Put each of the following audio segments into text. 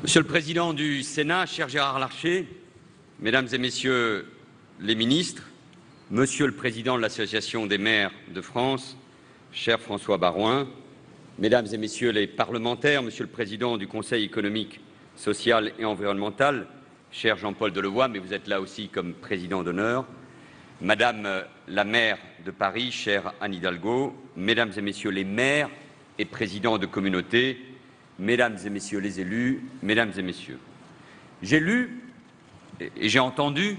Monsieur le Président du Sénat, cher Gérard Larcher, Mesdames et Messieurs les ministres, Monsieur le Président de l'Association des maires de France, cher François Baroin, Mesdames et Messieurs les parlementaires, Monsieur le Président du Conseil économique, social et environnemental, cher Jean-Paul Delevoye, mais vous êtes là aussi comme président d'honneur, Madame la maire de Paris, chère Anne Hidalgo, Mesdames et Messieurs les maires et présidents de communautés, Mesdames et Messieurs les élus, Mesdames et Messieurs, j'ai lu et j'ai entendu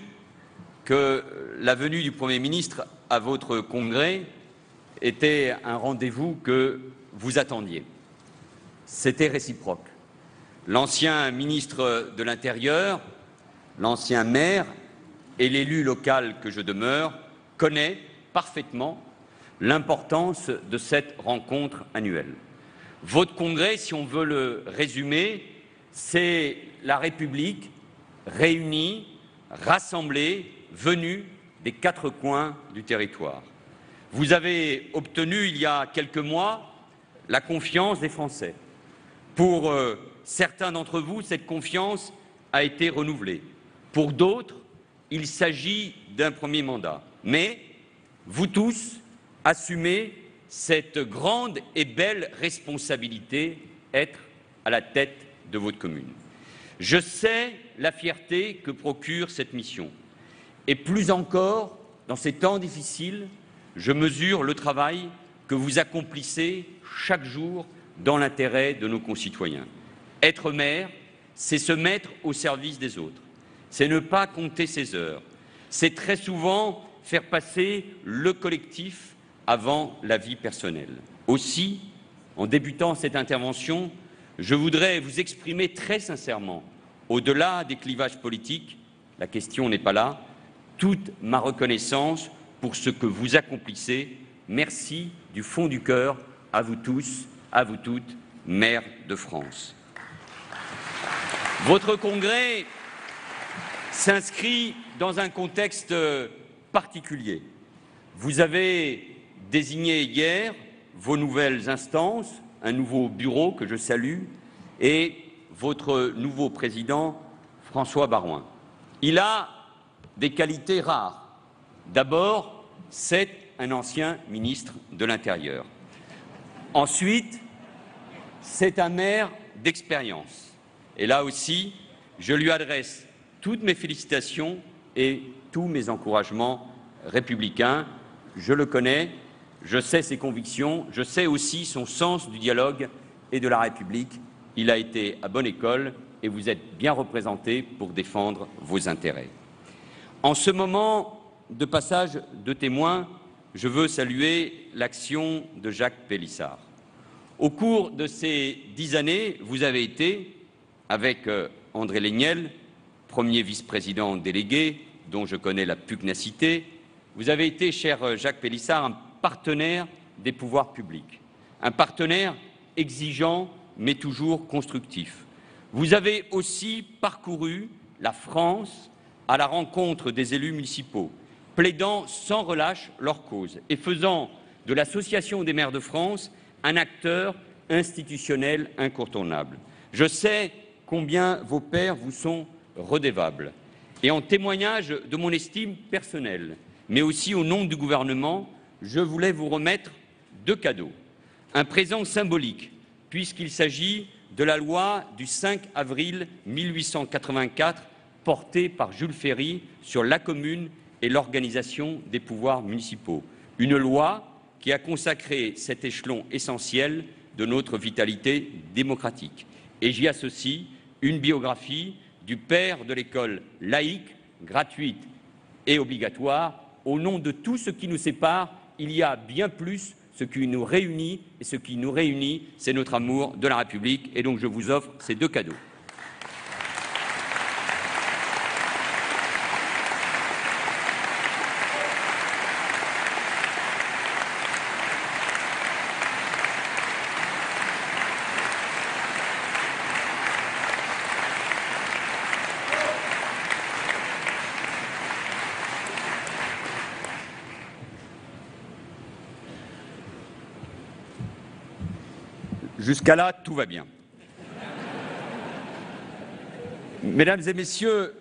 que la venue du Premier ministre à votre congrès était un rendez-vous que vous attendiez. C'était réciproque. L'ancien ministre de l'Intérieur, l'ancien maire et l'élu local que je demeure connaît parfaitement l'importance de cette rencontre annuelle. Votre congrès, si on veut le résumer, c'est la République réunie, rassemblée, venue des quatre coins du territoire. Vous avez obtenu, il y a quelques mois, la confiance des Français. Pour certains d'entre vous, cette confiance a été renouvelée. Pour d'autres, il s'agit d'un premier mandat. Mais vous tous assumez cette grande et belle responsabilité, être à la tête de votre commune. Je sais la fierté que procure cette mission. Et plus encore, dans ces temps difficiles, je mesure le travail que vous accomplissez chaque jour dans l'intérêt de nos concitoyens. Être maire, c'est se mettre au service des autres. C'est ne pas compter ses heures. C'est très souvent faire passer le collectif avant la vie personnelle. Aussi, en débutant cette intervention, je voudrais vous exprimer très sincèrement, au-delà des clivages politiques, la question n'est pas là, toute ma reconnaissance pour ce que vous accomplissez. Merci du fond du cœur à vous tous, à vous toutes, maires de France. Votre congrès s'inscrit dans un contexte particulier. Vous avez désigné hier vos nouvelles instances, un nouveau bureau que je salue, et votre nouveau président, François Baroin. Il a des qualités rares. D'abord, c'est un ancien ministre de l'Intérieur. Ensuite, c'est un maire d'expérience. Et là aussi, je lui adresse toutes mes félicitations et tous mes encouragements républicains. Je le connais, je sais ses convictions, je sais aussi son sens du dialogue et de la République. Il a été à bonne école et vous êtes bien représenté pour défendre vos intérêts. En ce moment de passage de témoin, je veux saluer l'action de Jacques Pélissard. Au cours de ces 10 années, vous avez été, avec André Laignel, premier vice-président délégué, dont je connais la pugnacité, vous avez été, cher Jacques Pélissard, un partenaire des pouvoirs publics, un partenaire exigeant mais toujours constructif. Vous avez aussi parcouru la France à la rencontre des élus municipaux, plaidant sans relâche leur cause et faisant de l'Association des maires de France un acteur institutionnel incontournable. Je sais combien vos pairs vous sont redevables. Et en témoignage de mon estime personnelle, mais aussi au nom du gouvernement, je voulais vous remettre 2 cadeaux. Un présent symbolique, puisqu'il s'agit de la loi du 5 avril 1884, portée par Jules Ferry sur la commune et l'organisation des pouvoirs municipaux. Une loi qui a consacré cet échelon essentiel de notre vitalité démocratique. Et j'y associe une biographie du père de l'école laïque, gratuite et obligatoire. Au nom de tout ce qui nous sépare, il y a bien plus ce qui nous réunit, et ce qui nous réunit, c'est notre amour de la République. Et donc je vous offre ces 2 cadeaux. Jusqu'à là, tout va bien. Mesdames et Messieurs,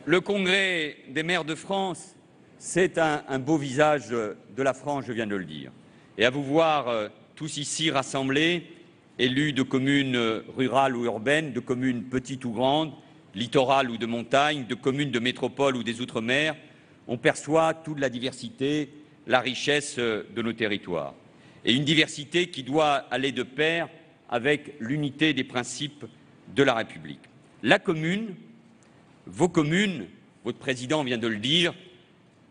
le Congrès des maires de France, c'est un beau visage de la France, je viens de le dire. Et à vous voir tous ici rassemblés, élus de communes rurales ou urbaines, de communes petites ou grandes, littorales ou de montagne, de communes de métropole ou des Outre-mer, on perçoit toute la diversité, la richesse de nos territoires. Et une diversité qui doit aller de pair avec l'unité des principes de la République. La commune, vos communes, votre président vient de le dire,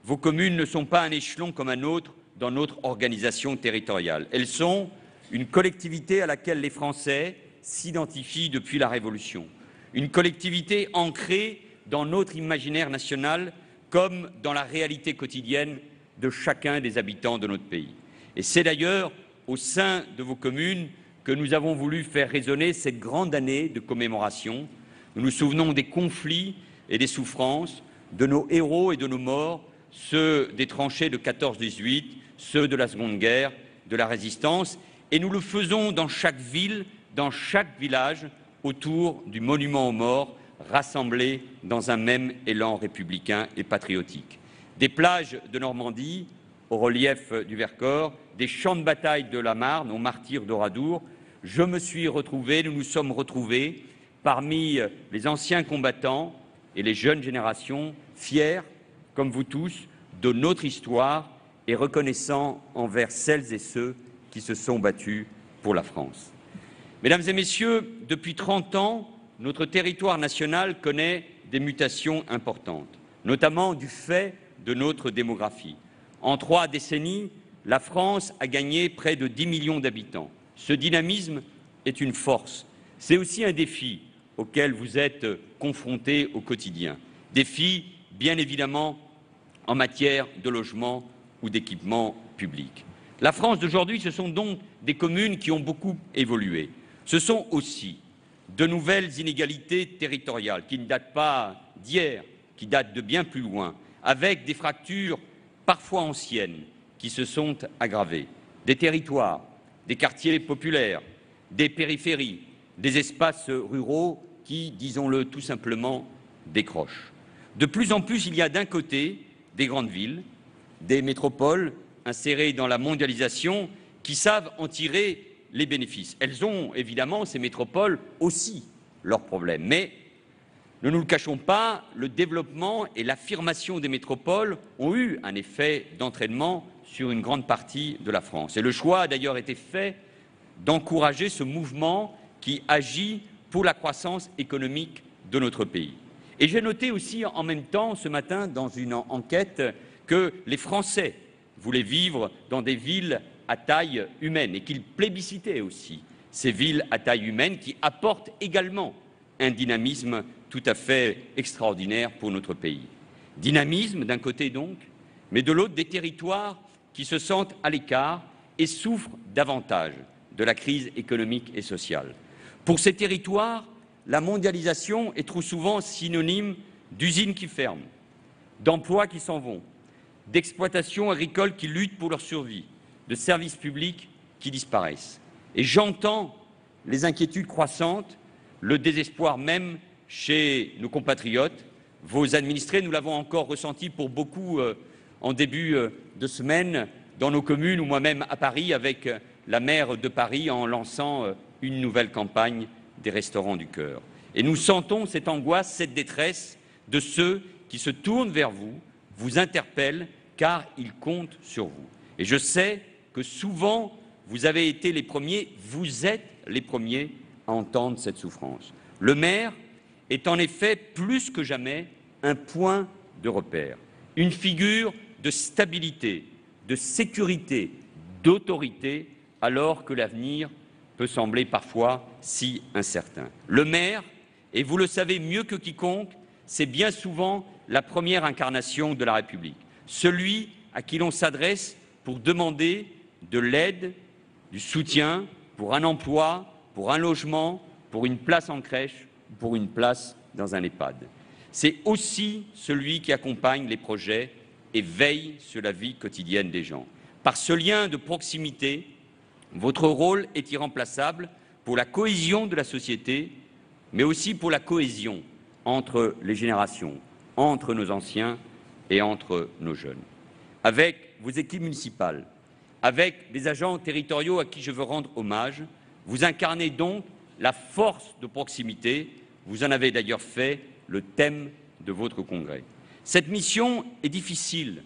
vos communes ne sont pas un échelon comme un autre dans notre organisation territoriale. Elles sont une collectivité à laquelle les Français s'identifient depuis la Révolution. Une collectivité ancrée dans notre imaginaire national comme dans la réalité quotidienne de chacun des habitants de notre pays. Et c'est d'ailleurs au sein de vos communes que nous avons voulu faire résonner cette grande année de commémoration. Nous nous souvenons des conflits et des souffrances, de nos héros et de nos morts, ceux des tranchées de 14-18, ceux de la Seconde Guerre, de la Résistance, et nous le faisons dans chaque ville, dans chaque village, autour du monument aux morts, rassemblés dans un même élan républicain et patriotique. Des plages de Normandie, au relief du Vercors, des champs de bataille de la Marne, aux martyrs d'Oradour, je me suis retrouvé, nous nous sommes retrouvés parmi les anciens combattants et les jeunes générations, fiers, comme vous tous, de notre histoire et reconnaissants envers celles et ceux qui se sont battus pour la France. Mesdames et Messieurs, depuis 30 ans, notre territoire national connaît des mutations importantes, notamment du fait de notre démographie. En 3 décennies, la France a gagné près de 10 millions d'habitants. Ce dynamisme est une force. C'est aussi un défi auquel vous êtes confrontés au quotidien. Défi, bien évidemment, en matière de logement ou d'équipement public. La France d'aujourd'hui, ce sont donc des communes qui ont beaucoup évolué. Ce sont aussi de nouvelles inégalités territoriales qui ne datent pas d'hier, qui datent de bien plus loin, avec des fractures parfois anciennes qui se sont aggravées. Des territoires, des quartiers populaires, des périphéries, des espaces ruraux qui, disons-le tout simplement, décrochent. De plus en plus, il y a d'un côté des grandes villes, des métropoles insérées dans la mondialisation qui savent en tirer les bénéfices. Elles ont évidemment, ces métropoles, aussi leurs problèmes. Mais ne nous le cachons pas, le développement et l'affirmation des métropoles ont eu un effet d'entraînement sur une grande partie de la France. Et le choix a d'ailleurs été fait d'encourager ce mouvement qui agit pour la croissance économique de notre pays. Et j'ai noté aussi en même temps ce matin dans une enquête que les Français voulaient vivre dans des villes à taille humaine et qu'ils plébiscitaient aussi ces villes à taille humaine qui apportent également un dynamisme tout à fait extraordinaire pour notre pays. Dynamisme d'un côté donc, mais de l'autre des territoires qui se sentent à l'écart et souffrent davantage de la crise économique et sociale. Pour ces territoires, la mondialisation est trop souvent synonyme d'usines qui ferment, d'emplois qui s'en vont, d'exploitations agricoles qui luttent pour leur survie, de services publics qui disparaissent. Et j'entends les inquiétudes croissantes, le désespoir même chez nos compatriotes, vos administrés. Nous l'avons encore ressenti pour beaucoup en début de semaine dans nos communes ou moi-même à Paris avec la maire de Paris en lançant une nouvelle campagne des Restaurants du Cœur. Et nous sentons cette angoisse, cette détresse de ceux qui se tournent vers vous, vous interpellent car ils comptent sur vous. Et je sais que souvent vous avez été les premiers, vous êtes les premiers à entendre cette souffrance. Le maire est en effet plus que jamais un point de repère, une figure de stabilité, de sécurité, d'autorité, alors que l'avenir peut sembler parfois si incertain. Le maire, et vous le savez mieux que quiconque, c'est bien souvent la première incarnation de la République, celui à qui l'on s'adresse pour demander de l'aide, du soutien, pour un emploi, pour un logement, pour une place en crèche, pour une place dans un EHPAD. C'est aussi celui qui accompagne les projets et veille sur la vie quotidienne des gens. Par ce lien de proximité, votre rôle est irremplaçable pour la cohésion de la société, mais aussi pour la cohésion entre les générations, entre nos anciens et entre nos jeunes. Avec vos équipes municipales, avec des agents territoriaux à qui je veux rendre hommage, vous incarnez donc la force de proximité. Vous en avez d'ailleurs fait le thème de votre congrès. Cette mission est difficile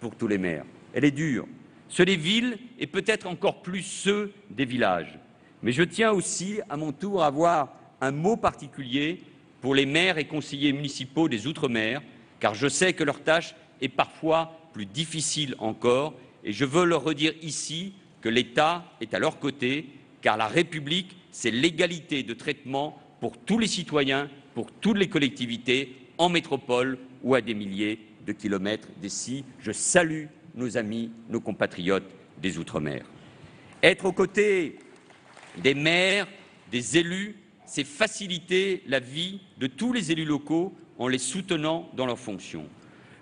pour tous les maires. Elle est dure. Ceux des villes et peut-être encore plus ceux des villages. Mais je tiens aussi, à mon tour, à avoir un mot particulier pour les maires et conseillers municipaux des Outre-mer, car je sais que leur tâche est parfois plus difficile encore, et je veux leur redire ici que l'État est à leur côté, car la République, c'est l'égalité de traitement pour tous les citoyens, pour toutes les collectivités, en métropole ou à des milliers de kilomètres d'ici. Je salue nos amis, nos compatriotes des Outre-mer. Être aux côtés des maires, des élus, c'est faciliter la vie de tous les élus locaux en les soutenant dans leurs fonctions.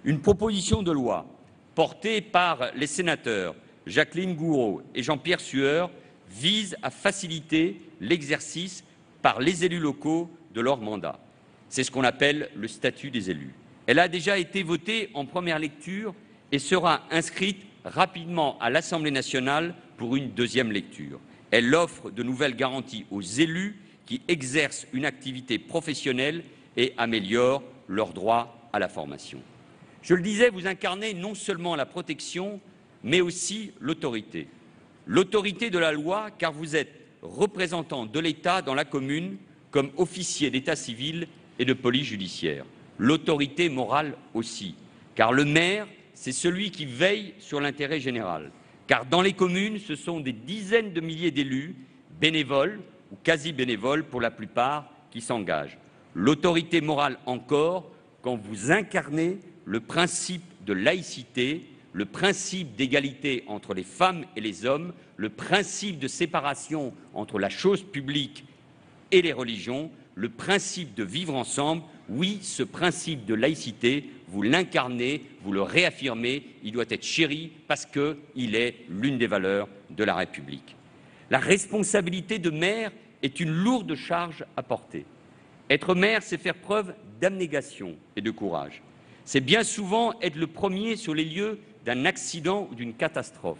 Une proposition de loi portée par les sénateurs Jacqueline Gourault et Jean-Pierre Sueur vise à faciliter l'exercice par les élus locaux de leur mandat. C'est ce qu'on appelle le statut des élus. Elle a déjà été votée en première lecture et sera inscrite rapidement à l'Assemblée nationale pour une deuxième lecture. Elle offre de nouvelles garanties aux élus qui exercent une activité professionnelle et améliore leur droit à la formation. Je le disais, vous incarnez non seulement la protection, mais aussi l'autorité. L'autorité de la loi, car vous êtes représentant de l'État dans la commune comme officier d'état civil et de police judiciaire. L'autorité morale aussi, car le maire, c'est celui qui veille sur l'intérêt général. Car dans les communes, ce sont des dizaines de milliers d'élus, bénévoles ou quasi bénévoles pour la plupart, qui s'engagent. L'autorité morale encore, quand vous incarnez le principe de laïcité, le principe d'égalité entre les femmes et les hommes, le principe de séparation entre la chose publique et les religions, le principe de vivre ensemble. Oui, ce principe de laïcité, vous l'incarnez, vous le réaffirmez, il doit être chéri parce qu'il est l'une des valeurs de la République. La responsabilité de maire est une lourde charge à porter. Être maire, c'est faire preuve d'abnégation et de courage. C'est bien souvent être le premier sur les lieux d'un accident ou d'une catastrophe.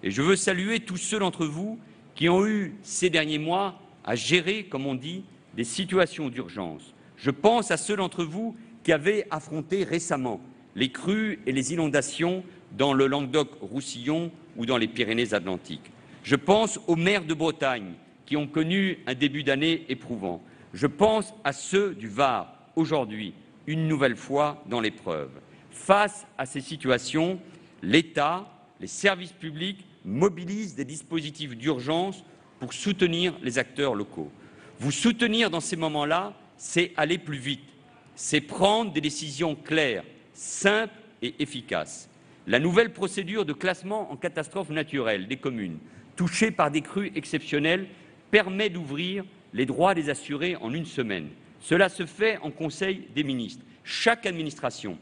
Et je veux saluer tous ceux d'entre vous qui ont eu ces derniers mois à gérer, comme on dit, des situations d'urgence. Je pense à ceux d'entre vous qui avaient affronté récemment les crues et les inondations dans le Languedoc-Roussillon ou dans les Pyrénées-Atlantiques. Je pense aux maires de Bretagne qui ont connu un début d'année éprouvant. Je pense à ceux du Var, aujourd'hui, une nouvelle fois dans l'épreuve. Face à ces situations, l'État, les services publics mobilisent des dispositifs d'urgence pour soutenir les acteurs locaux. Vous soutenir dans ces moments-là, c'est aller plus vite, c'est prendre des décisions claires, simples et efficaces. La nouvelle procédure de classement en catastrophe naturelle des communes touchées par des crues exceptionnelles permet d'ouvrir les droits des assurés en une semaine. Cela se fait en Conseil des ministres. Chaque administration,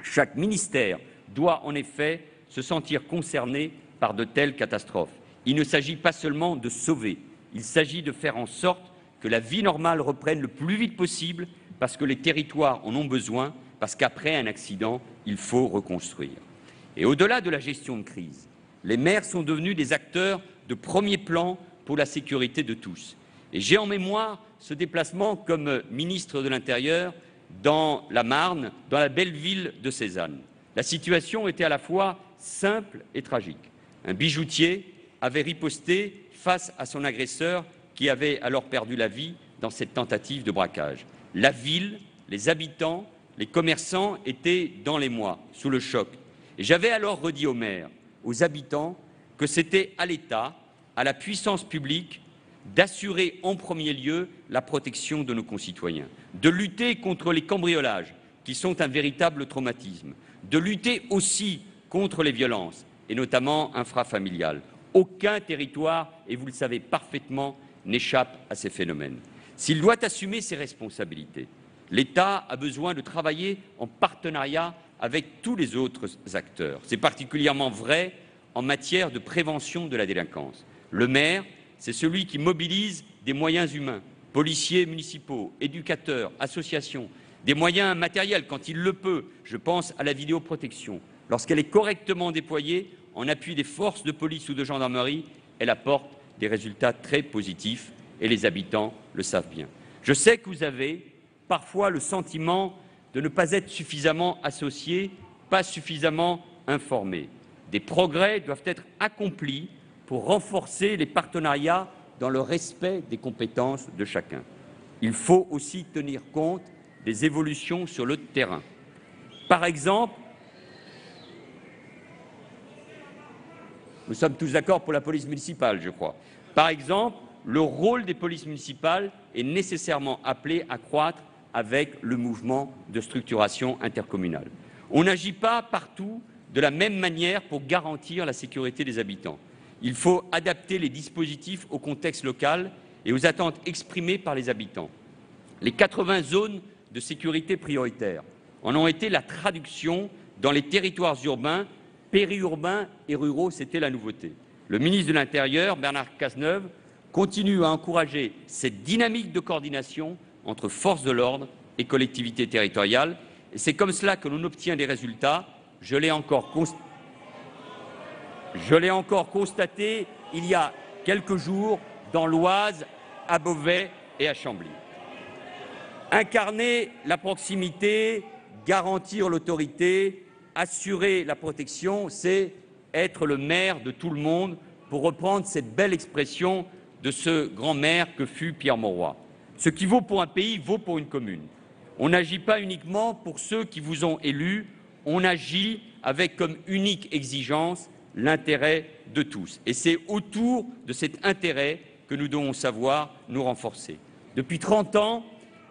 chaque ministère doit en effet se sentir concerné par de telles catastrophes. Il ne s'agit pas seulement de sauver, il s'agit de faire en sorte que la vie normale reprenne le plus vite possible parce que les territoires en ont besoin, parce qu'après un accident, il faut reconstruire. Et au-delà de la gestion de crise, les maires sont devenus des acteurs de premier plan pour la sécurité de tous. Et j'ai en mémoire ce déplacement comme ministre de l'Intérieur dans la Marne, dans la belle ville de Cézanne. La situation était à la fois simple et tragique. Un bijoutier avait riposté face à son agresseur qui avait alors perdu la vie dans cette tentative de braquage. La ville, les habitants, les commerçants étaient dans l'émoi, sous le choc. Et j'avais alors redit aux maires, aux habitants, que c'était à l'État, à la puissance publique, d'assurer en premier lieu la protection de nos concitoyens, de lutter contre les cambriolages, qui sont un véritable traumatisme, de lutter aussi contre les violences, et notamment intrafamiliales. Aucun territoire, et vous le savez parfaitement, n'échappe à ces phénomènes. S'il doit assumer ses responsabilités, l'État a besoin de travailler en partenariat avec tous les autres acteurs. C'est particulièrement vrai en matière de prévention de la délinquance. Le maire, c'est celui qui mobilise des moyens humains, policiers municipaux, éducateurs, associations, des moyens matériels quand il le peut, je pense à la vidéoprotection. Lorsqu'elle est correctement déployée, en appui des forces de police ou de gendarmerie, elle apporte des résultats très positifs et les habitants le savent bien. Je sais que vous avez parfois le sentiment de ne pas être suffisamment associés, pas suffisamment informés. Des progrès doivent être accomplis pour renforcer les partenariats dans le respect des compétences de chacun. Il faut aussi tenir compte des évolutions sur le terrain. Par exemple, nous sommes tous d'accord pour la police municipale, je crois. Par exemple, le rôle des polices municipales est nécessairement appelé à croître avec le mouvement de structuration intercommunale. On n'agit pas partout de la même manière pour garantir la sécurité des habitants. Il faut adapter les dispositifs au contexte local et aux attentes exprimées par les habitants. Les 80 zones de sécurité prioritaires en ont été la traduction dans les territoires urbains, périurbains et ruraux, c'était la nouveauté. Le ministre de l'Intérieur, Bernard Cazeneuve, continue à encourager cette dynamique de coordination entre forces de l'ordre et collectivités territoriales. Et c'est comme cela que l'on obtient des résultats. Je l'ai encore constaté il y a quelques jours dans l'Oise, à Beauvais et à Chambly. Incarner la proximité, garantir l'autorité, assurer la protection, c'est être le maire de tout le monde, pour reprendre cette belle expression de ce grand maire que fut Pierre Mauroy. Ce qui vaut pour un pays vaut pour une commune. On n'agit pas uniquement pour ceux qui vous ont élus, on agit avec comme unique exigence l'intérêt de tous. Et c'est autour de cet intérêt que nous devons savoir nous renforcer. Depuis 30 ans,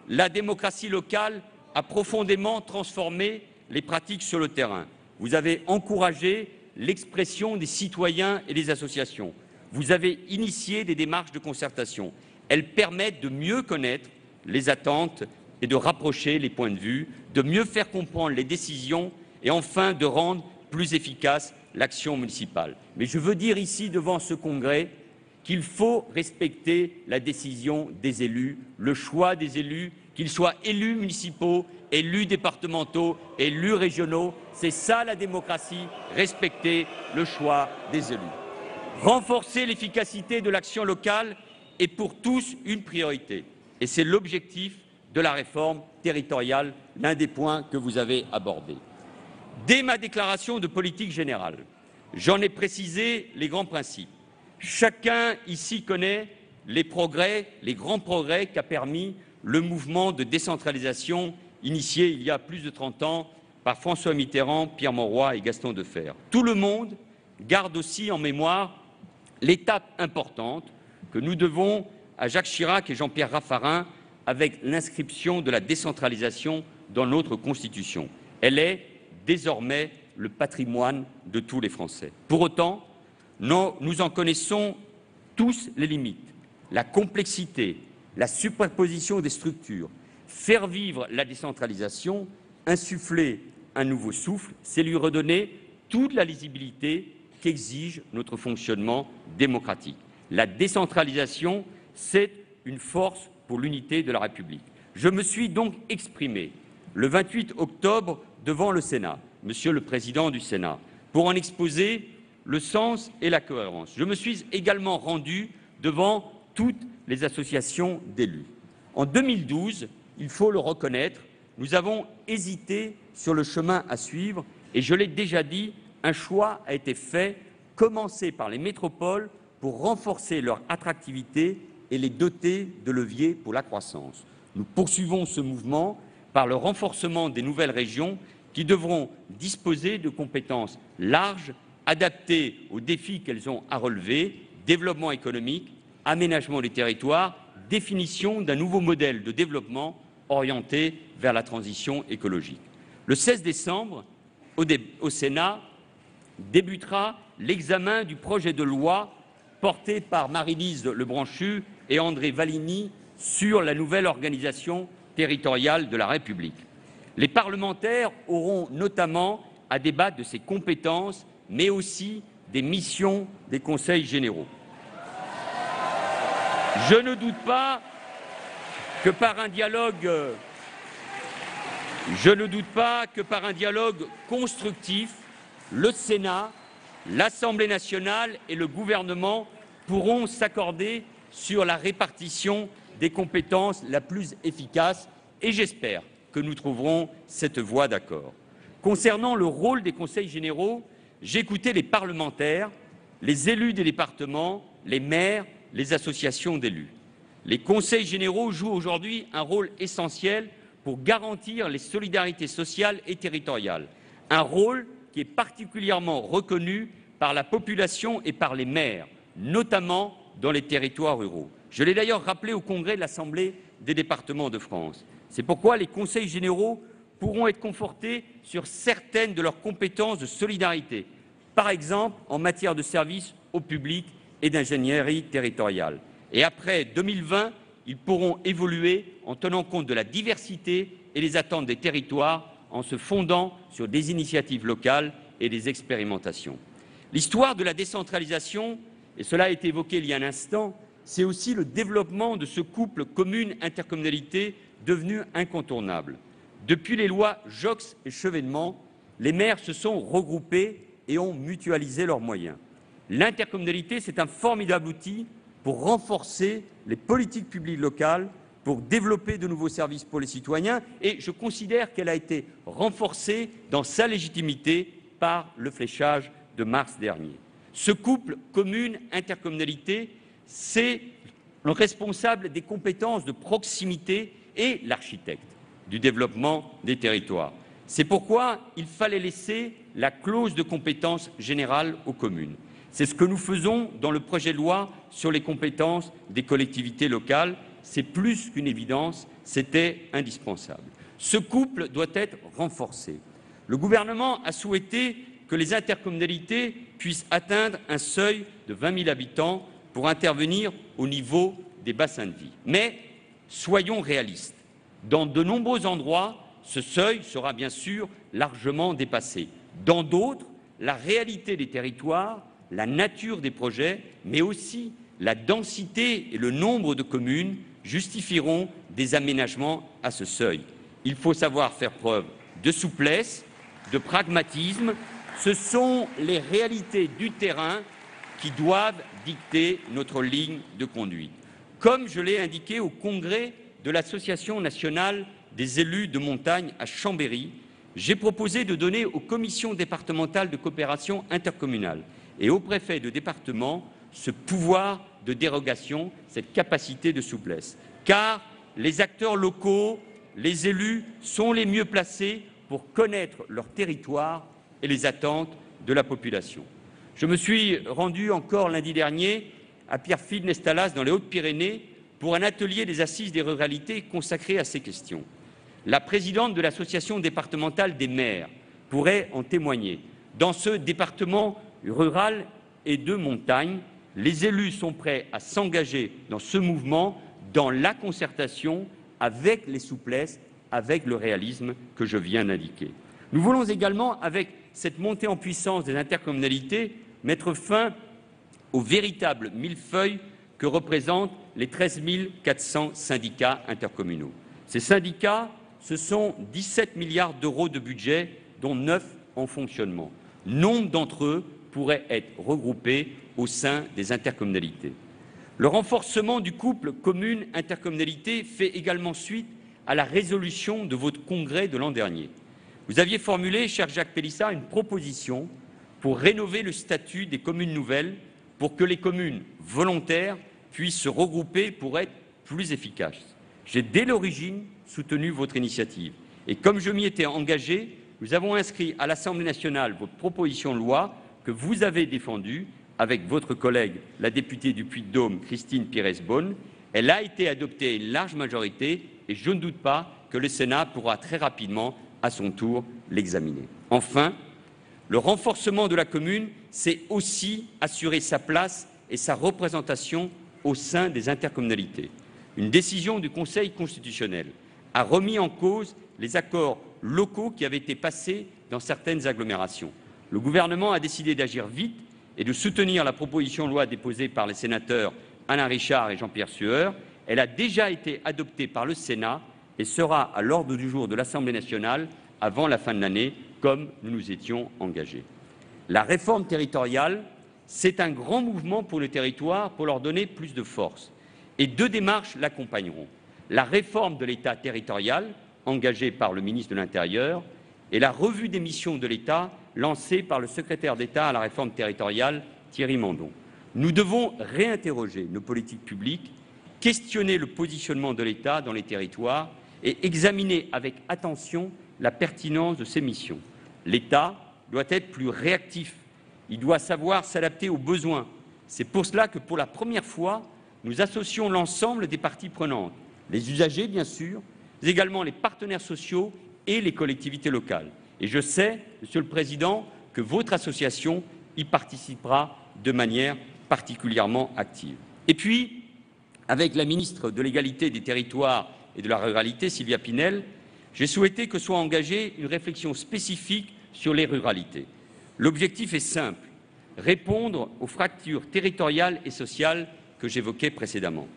la démocratie locale a profondément transformé les pratiques sur le terrain. Vous avez encouragé l'expression des citoyens et des associations. Vous avez initié des démarches de concertation. Elles permettent de mieux connaître les attentes et de rapprocher les points de vue, de mieux faire comprendre les décisions et enfin de rendre plus efficace l'action municipale. Mais je veux dire ici, devant ce congrès, qu'il faut respecter la décision des élus, le choix des élus, qu'ils soient élus municipaux, élus départementaux, élus régionaux. C'est ça la démocratie, respecter le choix des élus. Renforcer l'efficacité de l'action locale est pour tous une priorité. Et c'est l'objectif de la réforme territoriale, l'un des points que vous avez abordés. Dès ma déclaration de politique générale, j'en ai précisé les grands principes. Chacun ici connaît les progrès, les grands progrès qu'a permis le mouvement de décentralisation initié il y a plus de 30 ans par François Mitterrand, Pierre Mauroy et Gaston Defferre. Tout le monde garde aussi en mémoire l'étape importante que nous devons à Jacques Chirac et Jean-Pierre Raffarin avec l'inscription de la décentralisation dans notre Constitution. Elle est désormais le patrimoine de tous les Français. Pour autant, nous en connaissons tous les limites, la complexité, la superposition des structures. Faire vivre la décentralisation, insuffler un nouveau souffle, c'est lui redonner toute la lisibilité qu'exige notre fonctionnement démocratique. La décentralisation, c'est une force pour l'unité de la République. Je me suis donc exprimé le 28 octobre devant le Sénat, Monsieur le Président du Sénat, pour en exposer le sens et la cohérence. Je me suis également rendu devant toutes les associations d'élus. En 2012, il faut le reconnaître, nous avons hésité sur le chemin à suivre et je l'ai déjà dit, un choix a été fait, commencer par les métropoles pour renforcer leur attractivité et les doter de leviers pour la croissance. Nous poursuivons ce mouvement par le renforcement des nouvelles régions qui devront disposer de compétences larges, adaptées aux défis qu'elles ont à relever, développement économique, aménagement des territoires, définition d'un nouveau modèle de développement orienté vers la transition écologique. Le 16 décembre, au Sénat, débutera l'examen du projet de loi porté par Maryse Lebranchu et André Valigny sur la nouvelle organisation territoriale de la République. Les parlementaires auront notamment à débattre de ses compétences, mais aussi des missions des conseils généraux. Je ne doute pas que par un dialogue, je ne doute pas que par un dialogue constructif, le Sénat, l'Assemblée nationale et le gouvernement pourront s'accorder sur la répartition des compétences la plus efficace et j'espère que nous trouverons cette voie d'accord. Concernant le rôle des conseils généraux, j'ai écouté les parlementaires, les élus des départements, les maires, les associations d'élus. Les conseils généraux jouent aujourd'hui un rôle essentiel pour garantir les solidarités sociales et territoriales, un rôle qui est particulièrement reconnu par la population et par les maires, notamment dans les territoires ruraux. Je l'ai d'ailleurs rappelé au Congrès de l'Assemblée des départements de France. C'est pourquoi les conseils généraux pourront être confortés sur certaines de leurs compétences de solidarité, par exemple en matière de services au public et d'ingénierie territoriale. Et après 2020, ils pourront évoluer en tenant compte de la diversité et des attentes des territoires, en se fondant sur des initiatives locales et des expérimentations. L'histoire de la décentralisation, et cela a été évoqué il y a un instant, c'est aussi le développement de ce couple commune-intercommunalité devenu incontournable. Depuis les lois Joxe et Chevènement, les maires se sont regroupés et ont mutualisé leurs moyens. L'intercommunalité, c'est un formidable outil pour renforcer les politiques publiques locales, pour développer de nouveaux services pour les citoyens et je considère qu'elle a été renforcée dans sa légitimité par le fléchage de mars dernier. Ce couple commune-intercommunalité, c'est le responsable des compétences de proximité et l'architecte du développement des territoires. C'est pourquoi il fallait laisser la clause de compétence générale aux communes. C'est ce que nous faisons dans le projet de loi sur les compétences des collectivités locales. C'est plus qu'une évidence, c'était indispensable. Ce couple doit être renforcé. Le gouvernement a souhaité que les intercommunalités puissent atteindre un seuil de 20 000 habitants pour intervenir au niveau des bassins de vie. Mais soyons réalistes. Dans de nombreux endroits, ce seuil sera bien sûr largement dépassé. Dans d'autres, la réalité des territoires, la nature des projets, mais aussi la densité et le nombre de communes justifieront des aménagements à ce seuil. Il faut savoir faire preuve de souplesse, de pragmatisme. Ce sont les réalités du terrain qui doivent dicter notre ligne de conduite. Comme je l'ai indiqué au congrès de l'Association nationale des élus de montagne à Chambéry, j'ai proposé de donner aux commissions départementales de coopération intercommunale et aux préfets de département ce pouvoir de dérogation, cette capacité de souplesse. Car les acteurs locaux, les élus sont les mieux placés pour connaître leur territoire et les attentes de la population. Je me suis rendu encore lundi dernier à Pierrefitte-Nestalas dans les Hautes-Pyrénées pour un atelier des assises des ruralités consacré à ces questions. La présidente de l'association départementale des maires pourrait en témoigner. Dans ce département rural et de montagne, les élus sont prêts à s'engager dans ce mouvement, dans la concertation, avec les souplesses, avec le réalisme que je viens d'indiquer. Nous voulons également, avec cette montée en puissance des intercommunalités, mettre fin au véritable millefeuille que représentent les 13 400 syndicats intercommunaux. Ces syndicats, ce sont 17 milliards d'euros de budget, dont 9 en fonctionnement. Nombre d'entre eux pourraient être regroupés au sein des intercommunalités. Le renforcement du couple commune-intercommunalité fait également suite à la résolution de votre congrès de l'an dernier. Vous aviez formulé, cher Jacques Pélissard, une proposition pour rénover le statut des communes nouvelles pour que les communes volontaires puissent se regrouper pour être plus efficaces. J'ai dès l'origine soutenu votre initiative et comme je m'y étais engagé, nous avons inscrit à l'Assemblée nationale votre proposition de loi que vous avez défendue avec votre collègue, la députée du Puy-de-Dôme, Christine Pires-Beaune. Elle a été adoptée à une large majorité et je ne doute pas que le Sénat pourra très rapidement, à son tour, l'examiner. Enfin, le renforcement de la commune, c'est aussi assurer sa place et sa représentation au sein des intercommunalités. Une décision du Conseil constitutionnel a remis en cause les accords locaux qui avaient été passés dans certaines agglomérations. Le gouvernement a décidé d'agir vite et de soutenir la proposition de loi déposée par les sénateurs Alain Richard et Jean-Pierre Sueur. Elle a déjà été adoptée par le Sénat et sera à l'ordre du jour de l'Assemblée nationale avant la fin de l'année, comme nous nous étions engagés. La réforme territoriale, c'est un grand mouvement pour le territoire, pour leur donner plus de force. Et 2 démarches l'accompagneront. La réforme de l'État territorial, engagée par le ministre de l'Intérieur, et la revue des missions de l'État, lancée par le secrétaire d'État à la réforme territoriale, Thierry Mandon. Nous devons réinterroger nos politiques publiques, questionner le positionnement de l'État dans les territoires et examiner avec attention la pertinence de ces missions. L'État doit être plus réactif. Il doit savoir s'adapter aux besoins. C'est pour cela que, pour la première fois, nous associons l'ensemble des parties prenantes, les usagers, bien sûr, mais également les partenaires sociaux et les collectivités locales. Et je sais, Monsieur le Président, que votre association y participera de manière particulièrement active. Et puis, avec la ministre de l'Égalité des Territoires et de la Ruralité, Sylvia Pinel, j'ai souhaité que soit engagée une réflexion spécifique sur les ruralités. L'objectif est simple, répondre aux fractures territoriales et sociales que j'évoquais précédemment.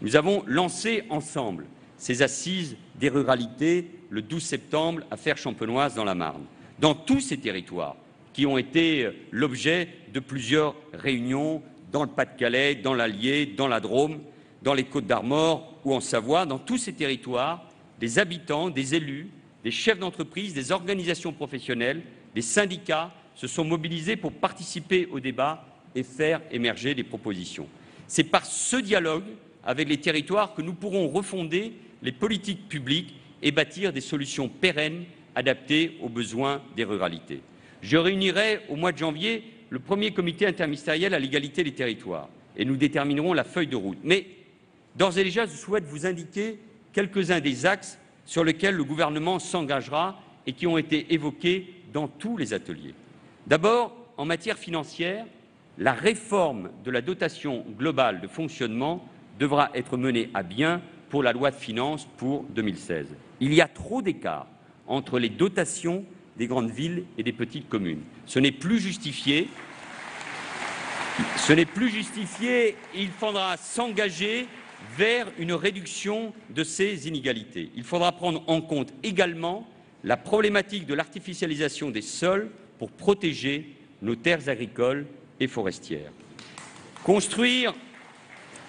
Nous avons lancé ensemble ces assises des ruralités le 12 septembre à Fère-Champenoise dans la Marne. Dans tous ces territoires qui ont été l'objet de plusieurs réunions, dans le Pas-de-Calais, dans l'Allier, dans la Drôme, dans les Côtes-d'Armor ou en Savoie, dans tous ces territoires, des habitants, des élus, des chefs d'entreprise, des organisations professionnelles, des syndicats se sont mobilisés pour participer au débat et faire émerger des propositions. C'est par ce dialogue avec les territoires que nous pourrons refonder les politiques publiques et bâtir des solutions pérennes adaptées aux besoins des ruralités. Je réunirai au mois de janvier le premier comité interministériel à l'égalité des territoires et nous déterminerons la feuille de route. Mais d'ores et déjà, je souhaite vous indiquer quelques-uns des axes sur lesquels le gouvernement s'engagera et qui ont été évoqués dans tous les ateliers. D'abord, en matière financière, la réforme de la dotation globale de fonctionnement devra être menée à bien pour la loi de finances pour 2016. Il y a trop d'écart entre les dotations des grandes villes et des petites communes. Ce n'est plus justifié. Il faudra s'engager vers une réduction de ces inégalités. Il faudra prendre en compte également la problématique de l'artificialisation des sols pour protéger nos terres agricoles et forestières. Construire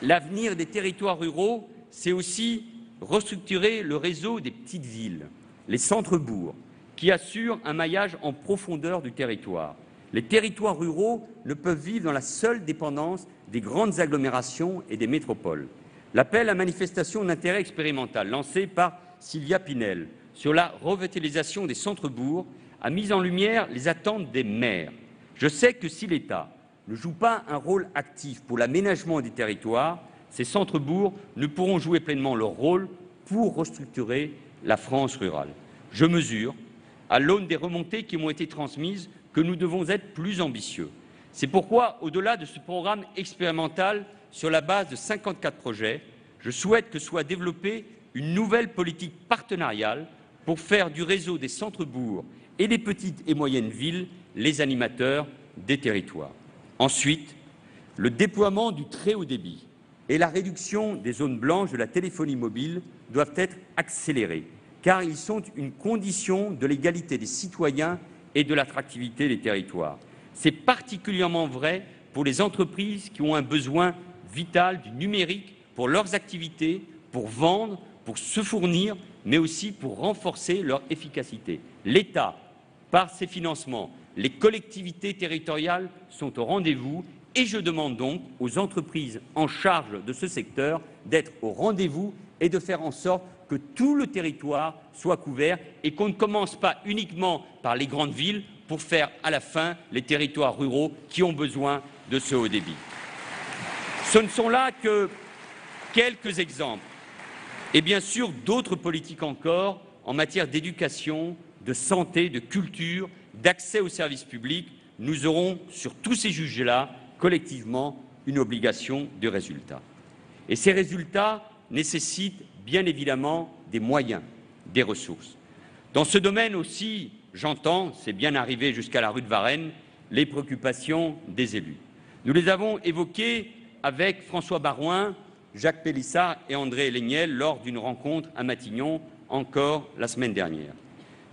l'avenir des territoires ruraux, c'est aussi restructurer le réseau des petites villes, les centres-bourgs, qui assurent un maillage en profondeur du territoire. Les territoires ruraux ne peuvent vivre dans la seule dépendance des grandes agglomérations et des métropoles. L'appel à manifestation d'intérêt expérimental lancé par Sylvia Pinel sur la revitalisation des centres-bourgs a mis en lumière les attentes des maires. Je sais que si l'État ne joue pas un rôle actif pour l'aménagement des territoires, ces centres-bourgs ne pourront jouer pleinement leur rôle pour restructurer la France rurale. Je mesure, à l'aune des remontées qui m'ont été transmises, que nous devons être plus ambitieux. C'est pourquoi, au-delà de ce programme expérimental sur la base de 54 projets, je souhaite que soit développée une nouvelle politique partenariale pour faire du réseau des centres-bourgs et des petites et moyennes villes les animateurs des territoires. Ensuite, le déploiement du très haut débit et la réduction des zones blanches de la téléphonie mobile doivent être accélérés, car ils sont une condition de l'égalité des citoyens et de l'attractivité des territoires. C'est particulièrement vrai pour les entreprises qui ont un besoin vital du numérique pour leurs activités, pour vendre, pour se fournir, mais aussi pour renforcer leur efficacité. L'État, par ses financements, les collectivités territoriales sont au rendez-vous et je demande donc aux entreprises en charge de ce secteur d'être au rendez-vous et de faire en sorte que tout le territoire soit couvert et qu'on ne commence pas uniquement par les grandes villes pour faire à la fin les territoires ruraux qui ont besoin de ce haut débit. Ce ne sont là que quelques exemples et bien sûr d'autres politiques encore en matière d'éducation, de santé, de culture, d'accès aux services publics. Nous aurons sur tous ces sujets-là collectivement une obligation de résultat. Et ces résultats nécessitent bien évidemment des moyens, des ressources. Dans ce domaine aussi, j'entends, c'est bien arrivé jusqu'à la rue de Varennes, les préoccupations des élus. Nous les avons évoquées avec François Baroin Jacques Pélissard et André Léniel lors d'une rencontre à Matignon, encore la semaine dernière.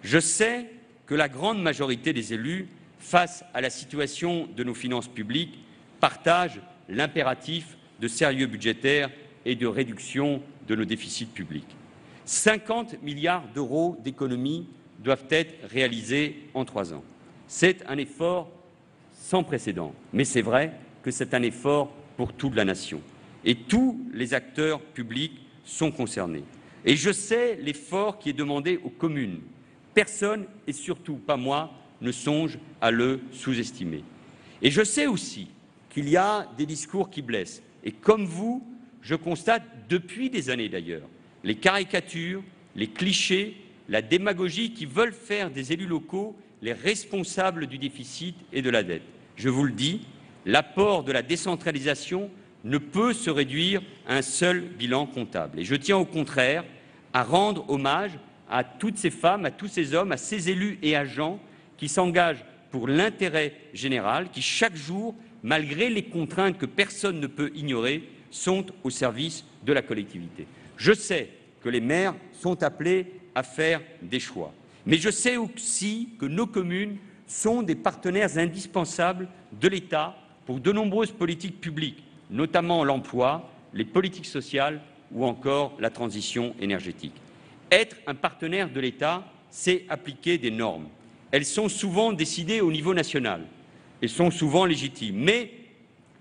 Je sais que la grande majorité des élus, face à la situation de nos finances publiques, partagent l'impératif de sérieux budgétaire et de réduction de nos déficits publics. 50 milliards d'euros d'économies doivent être réalisés en 3 ans. C'est un effort sans précédent, mais c'est vrai que c'est un effort pour toute la nation. Et tous les acteurs publics sont concernés. Et je sais l'effort qui est demandé aux communes. Personne, et surtout pas moi, ne songe à le sous-estimer. Et je sais aussi qu'il y a des discours qui blessent. Et comme vous, je constate, depuis des années d'ailleurs, les caricatures, les clichés, la démagogie qui veulent faire des élus locaux les responsables du déficit et de la dette. Je vous le dis, l'apport de la décentralisation ne peut se réduire à un seul bilan comptable. Et je tiens au contraire à rendre hommage à toutes ces femmes, à tous ces hommes, à ces élus et agents qui s'engagent pour l'intérêt général, qui chaque jour, malgré les contraintes que personne ne peut ignorer, sont au service de la collectivité. Je sais que les maires sont appelés à faire des choix, mais je sais aussi que nos communes sont des partenaires indispensables de l'État pour de nombreuses politiques publiques, notamment l'emploi, les politiques sociales ou encore la transition énergétique. Être un partenaire de l'État, c'est appliquer des normes. Elles sont souvent décidées au niveau national et sont souvent légitimes, mais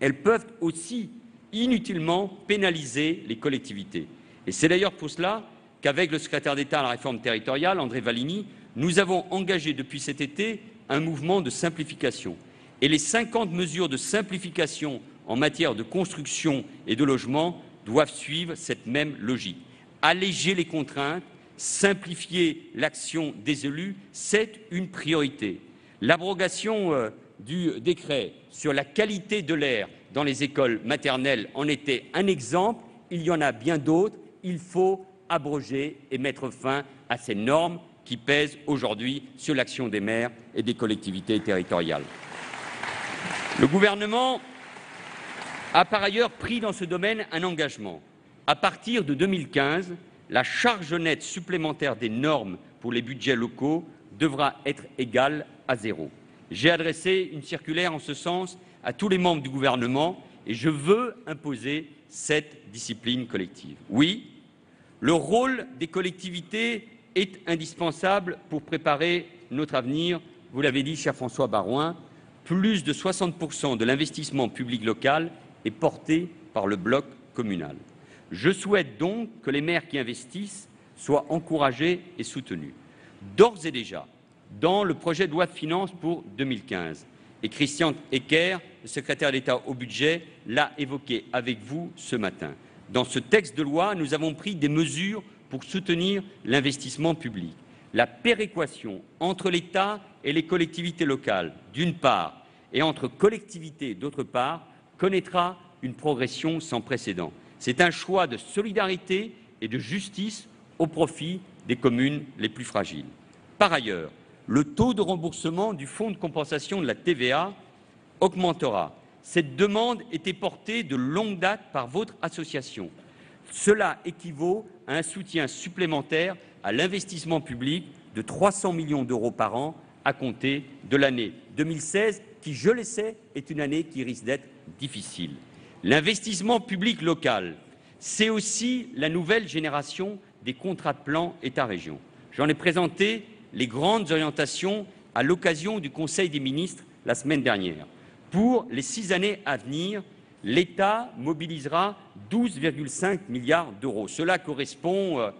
elles peuvent aussi inutilement pénaliser les collectivités. Et c'est d'ailleurs pour cela qu'avec le secrétaire d'État à la réforme territoriale, André Vallini, nous avons engagé depuis cet été un mouvement de simplification. Et les 50 mesures de simplification en matière de construction et de logement doivent suivre cette même logique. Alléger les contraintes, simplifier l'action des élus, c'est une priorité. L'abrogation du décret sur la qualité de l'air dans les écoles maternelles en était un exemple. Il y en a bien d'autres. Il faut abroger et mettre fin à ces normes qui pèsent aujourd'hui sur l'action des maires et des collectivités territoriales. Le gouvernement a par ailleurs pris dans ce domaine un engagement. À partir de 2015, la charge nette supplémentaire des normes pour les budgets locaux devra être égale à 0. J'ai adressé une circulaire en ce sens à tous les membres du gouvernement et je veux imposer cette discipline collective. Oui, le rôle des collectivités est indispensable pour préparer notre avenir. Vous l'avez dit, cher François Baroin, plus de 60% de l'investissement public local est porté par le bloc communal. Je souhaite donc que les maires qui investissent soient encouragés et soutenus. D'ores et déjà, dans le projet de loi de finances pour 2015, et Christian Ecker, le secrétaire d'État au budget, l'a évoqué avec vous ce matin. Dans ce texte de loi, nous avons pris des mesures pour soutenir l'investissement public. La péréquation entre l'État et les collectivités locales, d'une part, et entre collectivités, d'autre part, connaîtra une progression sans précédent. C'est un choix de solidarité et de justice au profit des communes les plus fragiles. Par ailleurs, le taux de remboursement du fonds de compensation de la TVA augmentera. Cette demande était portée de longue date par votre association. Cela équivaut à un soutien supplémentaire à l'investissement public de 300 millions d'euros par an à compter de l'année 2016, qui, je le sais, est une année qui risque d'être difficile. L'investissement public local, c'est aussi la nouvelle génération des contrats de plan État-région. J'en ai présenté les grandes orientations à l'occasion du Conseil des ministres la semaine dernière. Pour les 6 années à venir, l'État mobilisera 12,5 milliards d'euros. Cela correspond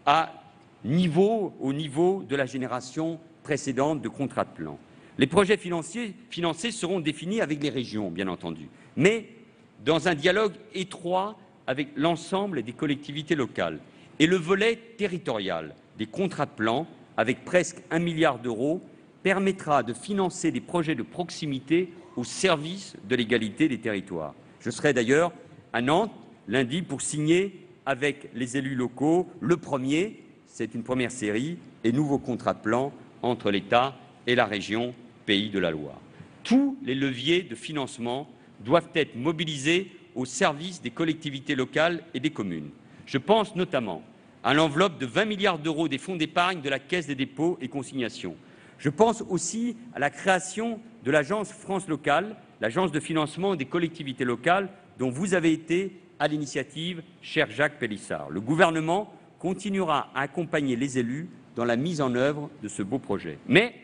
au niveau de la génération précédente de contrats de plan. Les projets financés seront définis avec les régions, bien entendu, mais dans un dialogue étroit avec l'ensemble des collectivités locales. Et le volet territorial des contrats de plan, avec presque 1 milliard d'euros, permettra de financer des projets de proximité au service de l'égalité des territoires. Je serai d'ailleurs à Nantes lundi pour signer avec les élus locaux le premier, c'est une première série, et nouveau contrat de plan entre l'État et la région Pays de la Loire. Tous les leviers de financement doivent être mobilisés au service des collectivités locales et des communes. Je pense notamment à l'enveloppe de 20 milliards d'euros des fonds d'épargne de la Caisse des dépôts et consignations. Je pense aussi à la création de l'agence France Locale, l'agence de financement des collectivités locales, dont vous avez été à l'initiative, cher Jacques Pélissard. Le gouvernement continuera à accompagner les élus dans la mise en œuvre de ce beau projet. Mais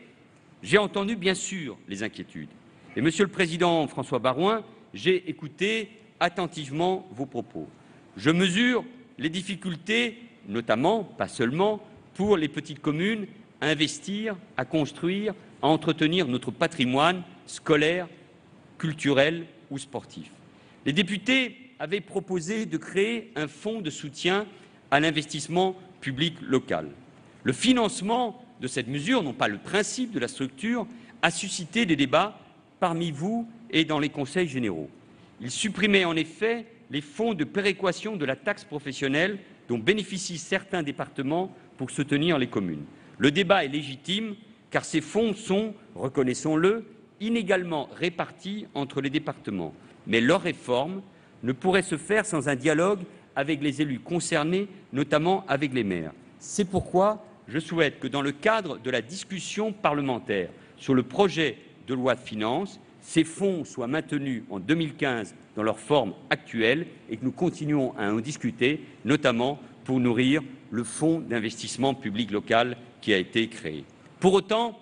j'ai entendu, bien sûr, les inquiétudes. Et, Monsieur le Président François Baroin, j'ai écouté attentivement vos propos. Je mesure les difficultés, notamment, pas seulement, pour les petites communes, à investir, à construire, à entretenir notre patrimoine scolaire, culturel ou sportif. Les députés avaient proposé de créer un fonds de soutien à l'investissement public local. Le financement de cette mesure, non pas le principe de la structure, a suscité des débats parmi vous et dans les conseils généraux. Il supprimait en effet les fonds de péréquation de la taxe professionnelle dont bénéficient certains départements pour soutenir les communes. Le débat est légitime car ces fonds sont, reconnaissons-le, inégalement répartis entre les départements. Mais leur réforme ne pourrait se faire sans un dialogue avec les élus concernés, notamment avec les maires. C'est pourquoi je souhaite que dans le cadre de la discussion parlementaire sur le projet de loi de finances, ces fonds soient maintenus en 2015 dans leur forme actuelle et que nous continuons à en discuter, notamment pour nourrir le fonds d'investissement public local qui a été créé. Pour autant,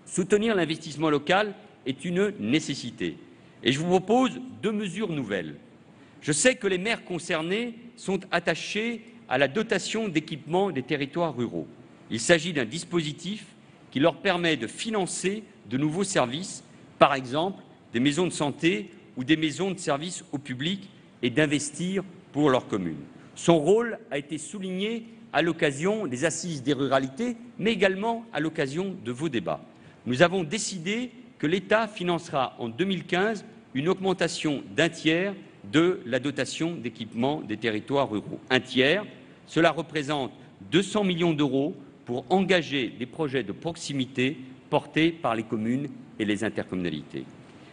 soutenir l'investissement local est une nécessité et je vous propose 2 mesures nouvelles. Je sais que les maires concernés sont attachés à la dotation d'équipement des territoires ruraux. Il s'agit d'un dispositif qui leur permet de financer de nouveaux services, par exemple des maisons de santé ou des maisons de services au public, et d'investir pour leur commune. Son rôle a été souligné à l'occasion des Assises des ruralités, mais également à l'occasion de vos débats. Nous avons décidé que l'État financera en 2015 une augmentation d'1 tiers de la dotation d'équipement des territoires ruraux. 1 tiers, cela représente 200 millions d'euros pour engager des projets de proximité portés par les communes et les intercommunalités.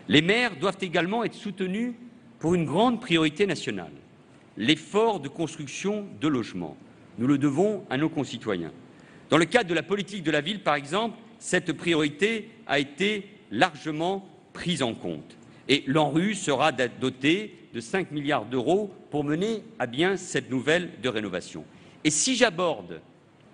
Les maires doivent également être soutenus pour une grande priorité nationale, l'effort de construction de logements. Nous le devons à nos concitoyens. Dans le cadre de la politique de la ville, par exemple, cette priorité a été largement prise en compte. Et l'ANRU sera doté de 5 milliards d'euros pour mener à bien cette nouvelle de rénovation. Et si j'aborde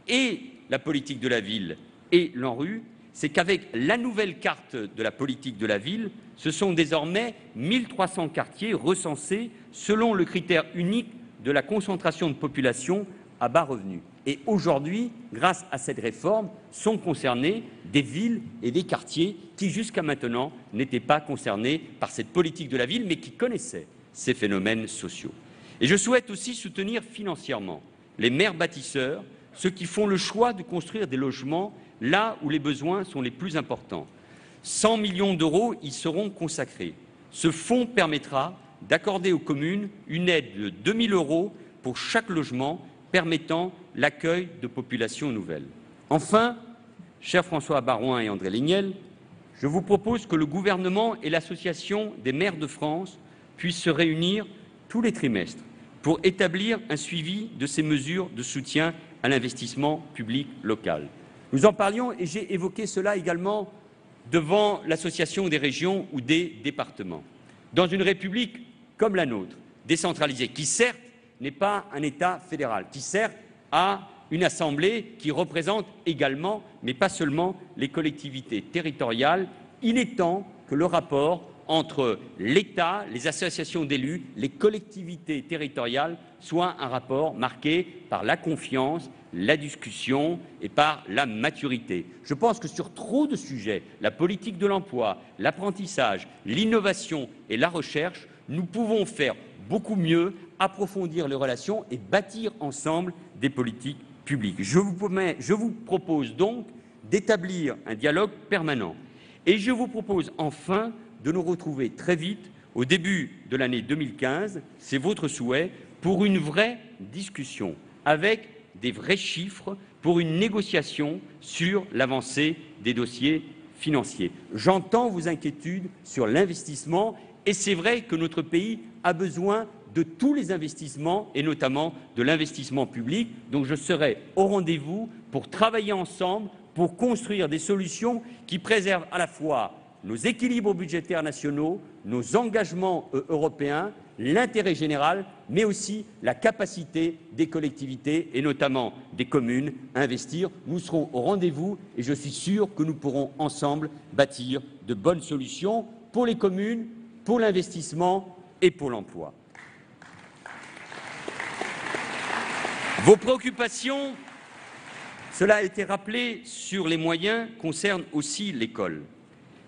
et la politique de la ville et l'ANRU, c'est qu'avec la nouvelle carte de la politique de la ville, ce sont désormais 1300 quartiers recensés selon le critère unique de la concentration de population à bas revenus. Et aujourd'hui, grâce à cette réforme, sont concernés des villes et des quartiers qui, jusqu'à maintenant, n'étaient pas concernés par cette politique de la ville, mais qui connaissaient ces phénomènes sociaux. Et je souhaite aussi soutenir financièrement les maires bâtisseurs, ceux qui font le choix de construire des logements là où les besoins sont les plus importants. 100 millions d'euros y seront consacrés. Ce fonds permettra d'accorder aux communes une aide de 2 000 € pour chaque logement permettant l'accueil de populations nouvelles. Enfin, cher François Baroin et André Lignel, je vous propose que le gouvernement et l'Association des maires de France puissent se réunir tous les trimestres pour établir un suivi de ces mesures de soutien à l'investissement public local. Nous en parlions et j'ai évoqué cela également devant l'Association des régions ou des départements. Dans une République comme la nôtre, décentralisée, qui certes n'est pas un État fédéral, qui certes a une assemblée qui représente également, mais pas seulement, les collectivités territoriales, il est temps que le rapport entre l'État, les associations d'élus, les collectivités territoriales soit un rapport marqué par la confiance, la discussion et par la maturité. Je pense que sur trop de sujets, la politique de l'emploi, l'apprentissage, l'innovation et la recherche, nous pouvons faire beaucoup mieux, approfondir les relations et bâtir ensemble des politiques publiques. Je vous propose donc d'établir un dialogue permanent et je vous propose enfin de nous retrouver très vite au début de l'année 2015, c'est votre souhait, pour une vraie discussion avec des vrais chiffres, pour une négociation sur l'avancée des dossiers financiers. J'entends vos inquiétudes sur l'investissement Et c'est vrai que notre pays a besoin de tous les investissements, et notamment de l'investissement public. Donc je serai au rendez-vous pour travailler ensemble, pour construire des solutions qui préservent à la fois nos équilibres budgétaires nationaux, nos engagements européens, l'intérêt général, mais aussi la capacité des collectivités, et notamment des communes, à investir. Nous serons au rendez-vous et je suis sûr que nous pourrons ensemble bâtir de bonnes solutions pour les communes, pour l'investissement et pour l'emploi. Vos préoccupations, cela a été rappelé, sur les moyens concernent aussi l'école.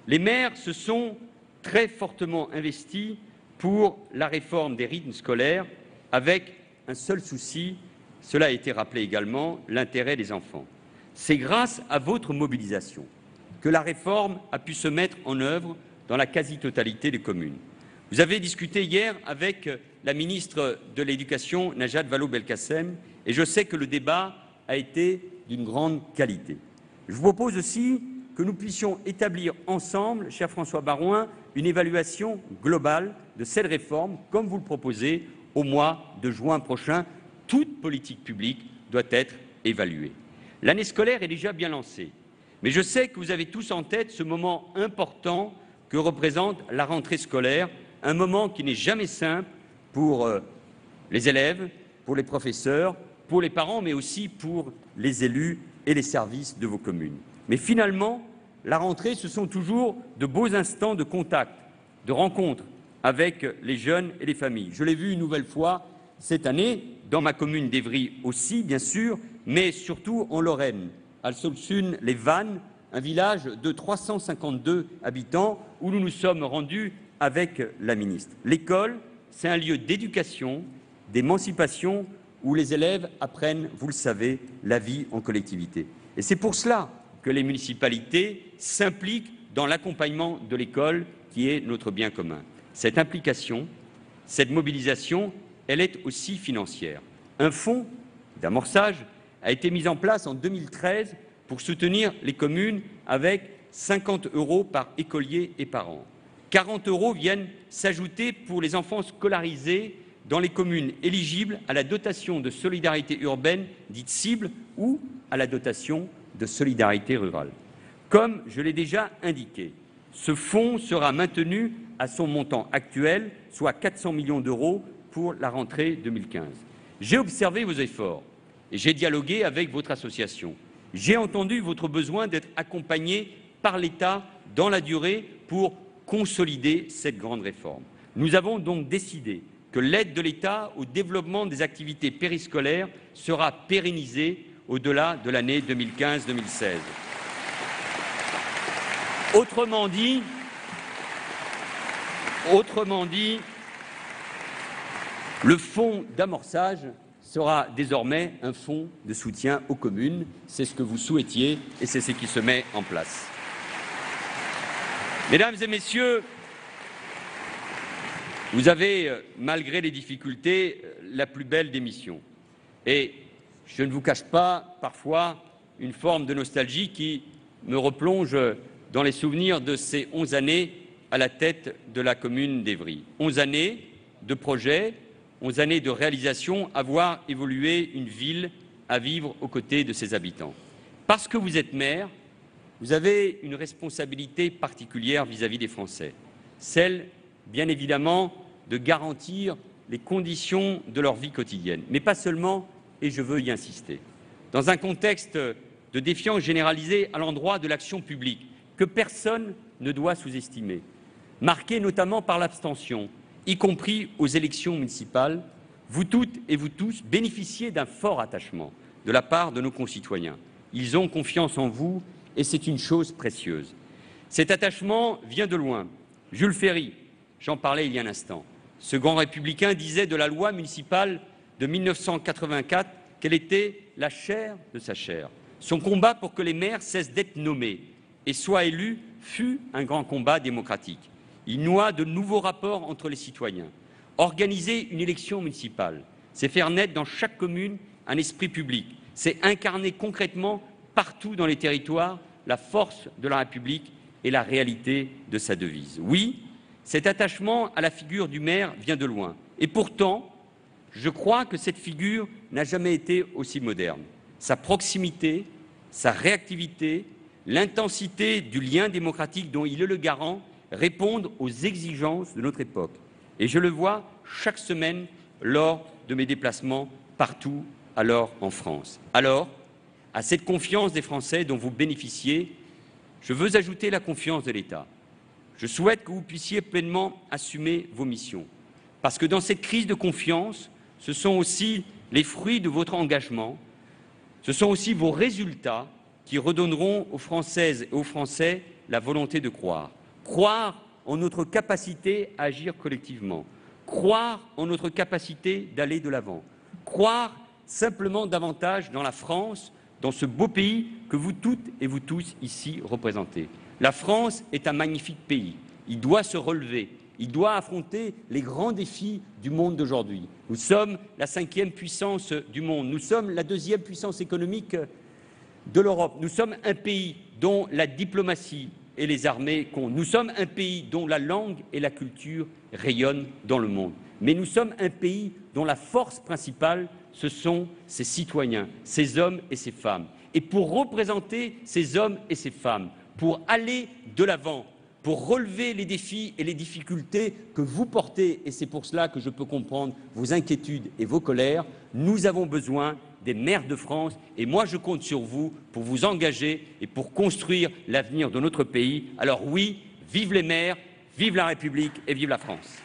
Les maires se sont très fortement investis pour la réforme des rythmes scolaires avec un seul souci, cela a été rappelé également, l'intérêt des enfants. C'est grâce à votre mobilisation que la réforme a pu se mettre en œuvre dans la quasi-totalité des communes. Vous avez discuté hier avec la ministre de l'Éducation, Najat Vallaud-Belkacem, et je sais que le débat a été d'une grande qualité. Je vous propose aussi que nous puissions établir ensemble, cher François Baroin, une évaluation globale de cette réforme, comme vous le proposez, au mois de juin prochain. Toute politique publique doit être évaluée. L'année scolaire est déjà bien lancée, mais je sais que vous avez tous en tête ce moment important que représente la rentrée scolaire, un moment qui n'est jamais simple pour les élèves, pour les professeurs, pour les parents, mais aussi pour les élus et les services de vos communes. Mais finalement, la rentrée, ce sont toujours de beaux instants de contact, de rencontre avec les jeunes et les familles. Je l'ai vu une nouvelle fois cette année, dans ma commune d'Évry aussi, bien sûr, mais surtout en Lorraine, à Solsun-les-Vannes, un village de 352 habitants, où nous nous sommes rendus avec la ministre. L'école, c'est un lieu d'éducation, d'émancipation, où les élèves apprennent, vous le savez, la vie en collectivité. Et c'est pour cela que les municipalités s'impliquent dans l'accompagnement de l'école, qui est notre bien commun. Cette implication, cette mobilisation, elle est aussi financière. Un fonds d'amorçage a été mis en place en 2013 pour soutenir les communes avec 50 € par écolier et par an. 40 € viennent s'ajouter pour les enfants scolarisés dans les communes éligibles à la dotation de solidarité urbaine dite cible ou à la dotation de solidarité rurale. Comme je l'ai déjà indiqué, ce fonds sera maintenu à son montant actuel, soit 400 millions d'euros pour la rentrée 2015. J'ai observé vos efforts et j'ai dialogué avec votre association. J'ai entendu votre besoin d'être accompagné par l'État dans la durée pour consolider cette grande réforme. Nous avons donc décidé que l'aide de l'État au développement des activités périscolaires sera pérennisée au-delà de l'année 2015-2016. Autrement dit, le fonds d'amorçage sera désormais un fonds de soutien aux communes. C'est ce que vous souhaitiez et c'est ce qui se met en place. Mesdames et messieurs, vous avez, malgré les difficultés, la plus belle des missions. Et je ne vous cache pas, parfois, une forme de nostalgie qui me replonge dans les souvenirs de ces 11 années à la tête de la commune d'Évry. 11 années de projets, 11 années de réalisation, à voir évoluer une ville, à vivre aux côtés de ses habitants. Parce que vous êtes maire, vous avez une responsabilité particulière vis-à-vis des Français. Celle, bien évidemment, de garantir les conditions de leur vie quotidienne. Mais pas seulement, et je veux y insister. Dans un contexte de défiance généralisée à l'endroit de l'action publique, que personne ne doit sous-estimer, marqué notamment par l'abstention, y compris aux élections municipales, vous toutes et vous tous bénéficiez d'un fort attachement de la part de nos concitoyens. Ils ont confiance en vous et c'est une chose précieuse. Cet attachement vient de loin. Jules Ferry, j'en parlais il y a un instant, ce grand républicain disait de la loi municipale de 1984 qu'elle était la chair de sa chair. Son combat pour que les maires cessent d'être nommés et soient élus fut un grand combat démocratique. Il noua de nouveaux rapports entre les citoyens. Organiser une élection municipale, c'est faire naître dans chaque commune un esprit public, c'est incarner concrètement partout dans les territoires la force de la République et la réalité de sa devise. Oui, Cet attachement à la figure du maire vient de loin. Et pourtant, je crois que cette figure n'a jamais été aussi moderne. Sa proximité, sa réactivité, l'intensité du lien démocratique dont il est le garant répondent aux exigences de notre époque. Et je le vois chaque semaine lors de mes déplacements partout alors en France. Alors, à cette confiance des Français dont vous bénéficiez, je veux ajouter la confiance de l'État. Je souhaite que vous puissiez pleinement assumer vos missions, parce que dans cette crise de confiance, ce sont aussi les fruits de votre engagement, ce sont aussi vos résultats qui redonneront aux Françaises et aux Français la volonté de croire. Croire en notre capacité à agir collectivement, croire en notre capacité d'aller de l'avant, croire simplement davantage dans la France, dans ce beau pays que vous toutes et vous tous ici représentez. La France est un magnifique pays. Il doit se relever. Il doit affronter les grands défis du monde d'aujourd'hui. Nous sommes la 5e puissance du monde. Nous sommes la 2e puissance économique de l'Europe. Nous sommes un pays dont la diplomatie et les armées comptent. Nous sommes un pays dont la langue et la culture rayonnent dans le monde. Mais nous sommes un pays dont la force principale, ce sont ses citoyens, ces hommes et ces femmes. Et pour représenter ces hommes et ces femmes, pour aller de l'avant, pour relever les défis et les difficultés que vous portez, et c'est pour cela que je peux comprendre vos inquiétudes et vos colères, nous avons besoin des maires de France, et moi je compte sur vous pour vous engager et pour construire l'avenir de notre pays. Alors oui, vive les maires, vive la République et vive la France.